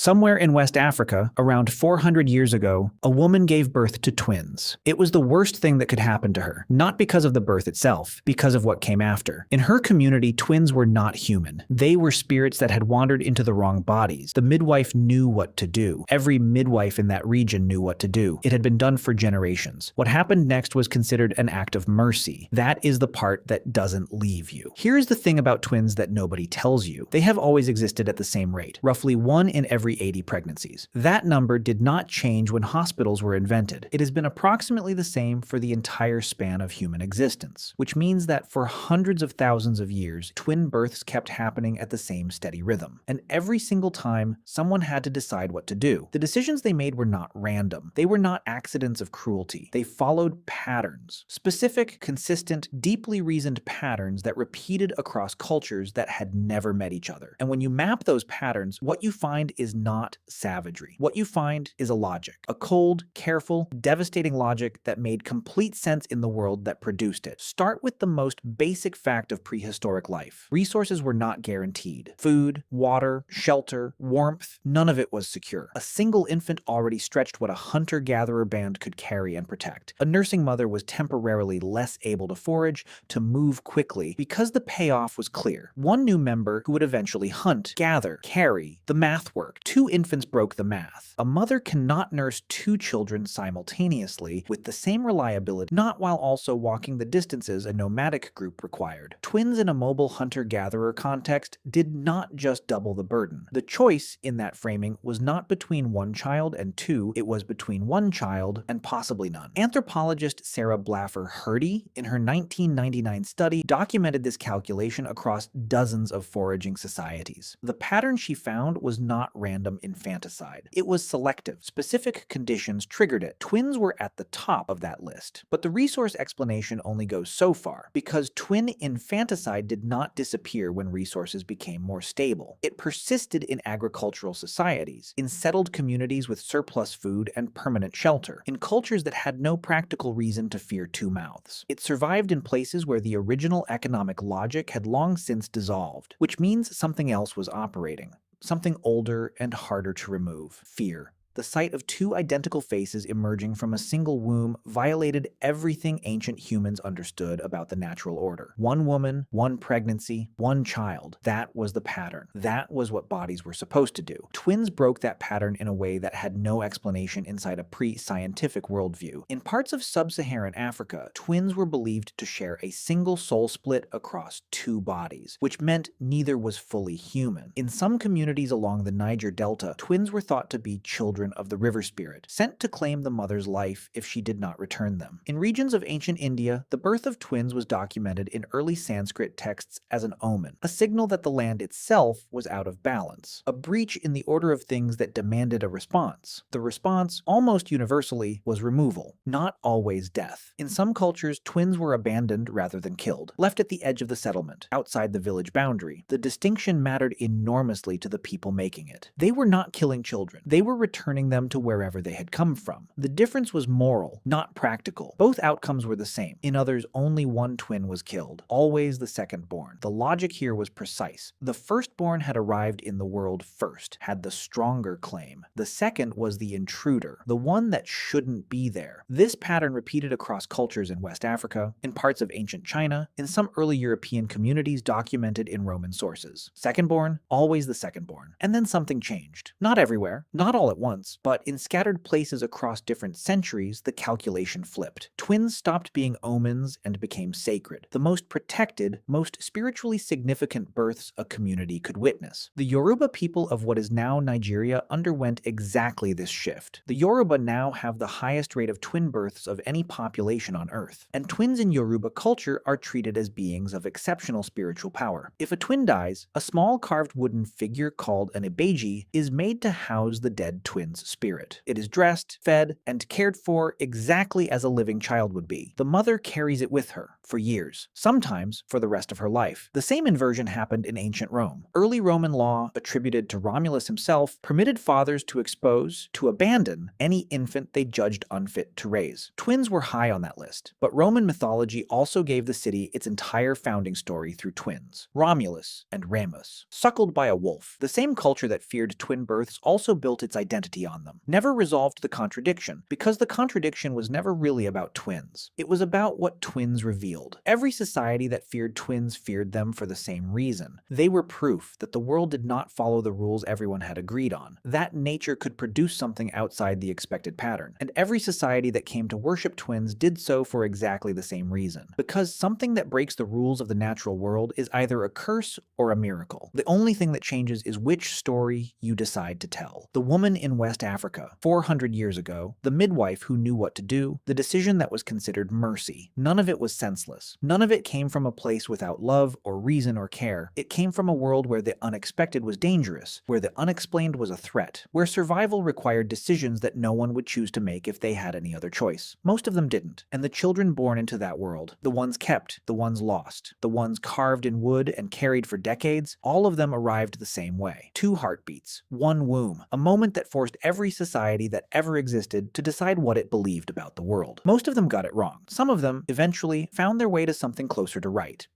Somewhere in West Africa, around 400 years ago, a woman gave birth to twins. It was the worst thing that could happen to her, not because of the birth itself, because of what came after. In her community, twins were not human. They were spirits that had wandered into the wrong bodies. The midwife knew what to do. Every midwife in that region knew what to do. It had been done for generations. What happened next was considered an act of mercy. That is the part that doesn't leave you. Here's the thing about twins that nobody tells you. They have always existed at the same rate, roughly 1 in every 80 pregnancies. That number did not change when hospitals were invented. It has been approximately the same for the entire span of human existence, which means that for hundreds of thousands of years, twin births kept happening at the same steady rhythm. And every single time, someone had to decide what to do. The decisions they made were not random. They were not accidents of cruelty. They followed patterns. Specific, consistent, deeply reasoned patterns that repeated across cultures that had never met each other. And when you map those patterns, what you find is not savagery. What you find is a logic. A cold, careful, devastating logic that made complete sense in the world that produced it. Start with the most basic fact of prehistoric life. Resources were not guaranteed. Food, water, shelter, warmth, none of it was secure. A single infant already stretched what a hunter-gatherer band could carry and protect. A nursing mother was temporarily less able to forage, to move quickly, because the payoff was clear. One new member who would eventually hunt, gather, carry. The math worked. 2 infants broke the math. A mother cannot nurse 2 children simultaneously with the same reliability, not while also walking the distances a nomadic group required. Twins in a mobile hunter-gatherer context did not just double the burden. The choice in that framing was not between 1 child and 2, it was between 1 child and possibly none. Anthropologist Sarah Blaffer Hrdy, in her 1999 study, documented this calculation across dozens of foraging societies. The pattern she found was not random infanticide. It was selective. Specific conditions triggered it. Twins were at the top of that list. But the resource explanation only goes so far, because twin infanticide did not disappear when resources became more stable. It persisted in agricultural societies, in settled communities with surplus food and permanent shelter, in cultures that had no practical reason to fear 2 mouths. It survived in places where the original economic logic had long since dissolved, which means something else was operating. Something older and harder to remove: fear. The sight of 2 identical faces emerging from a single womb violated everything ancient humans understood about the natural order. 1 woman, 1 pregnancy, 1 child. That was the pattern. That was what bodies were supposed to do. Twins broke that pattern in a way that had no explanation inside a pre-scientific worldview. In parts of sub-Saharan Africa, twins were believed to share a single soul split across 2 bodies, which meant neither was fully human. In some communities along the Niger Delta, twins were thought to be children of the river spirit, sent to claim the mother's life if she did not return them. In regions of ancient India, the birth of twins was documented in early Sanskrit texts as an omen, a signal that the land itself was out of balance, a breach in the order of things that demanded a response. The response, almost universally, was removal, not always death. In some cultures, twins were abandoned rather than killed, left at the edge of the settlement, outside the village boundary. The distinction mattered enormously to the people making it. They were not killing children. They were returning them to wherever they had come from. The difference was moral, not practical. Both outcomes were the same. In others, only 1 twin was killed, always the second-born. The logic here was precise. The firstborn had arrived in the world first, had the stronger claim. The second was the intruder, the one that shouldn't be there. This pattern repeated across cultures in West Africa, in parts of ancient China, in some early European communities documented in Roman sources. Second-born, always the second-born. And then something changed. Not everywhere, not all at once, but in scattered places across different centuries, the calculation flipped. Twins stopped being omens and became sacred, the most protected, most spiritually significant births a community could witness. The Yoruba people of what is now Nigeria underwent exactly this shift. The Yoruba now have the highest rate of twin births of any population on Earth, and twins in Yoruba culture are treated as beings of exceptional spiritual power. If a twin dies, a small carved wooden figure called an ibeji is made to house the dead twin's woman's spirit. It is dressed, fed, and cared for exactly as a living child would be. The mother carries it with her for years, sometimes for the rest of her life. The same inversion happened in ancient Rome. Early Roman law, attributed to Romulus himself, permitted fathers to expose, to abandon, any infant they judged unfit to raise. Twins were high on that list, but Roman mythology also gave the city its entire founding story through twins, Romulus and Remus, suckled by a wolf. The same culture that feared twin births also built its identity on them, never resolved the contradiction, because the contradiction was never really about twins. It was about what twins revealed. Every society that feared twins feared them for the same reason. They were proof that the world did not follow the rules everyone had agreed on, that nature could produce something outside the expected pattern. And every society that came to worship twins did so for exactly the same reason. Because something that breaks the rules of the natural world is either a curse or a miracle. The only thing that changes is which story you decide to tell. The woman in West Africa, 400 years ago, the midwife who knew what to do, the decision that was considered mercy. None of it was senseless. None of it came from a place without love or reason or care. It came from a world where the unexpected was dangerous, where the unexplained was a threat, where survival required decisions that no one would choose to make if they had any other choice. Most of them didn't, and the children born into that world, the ones kept, the ones lost, the ones carved in wood and carried for decades, all of them arrived the same way. 2 heartbeats, 1 womb, a moment that forced every society that ever existed to decide what it believed about the world. Most of them got it wrong. Some of them eventually found their way to something closer to right.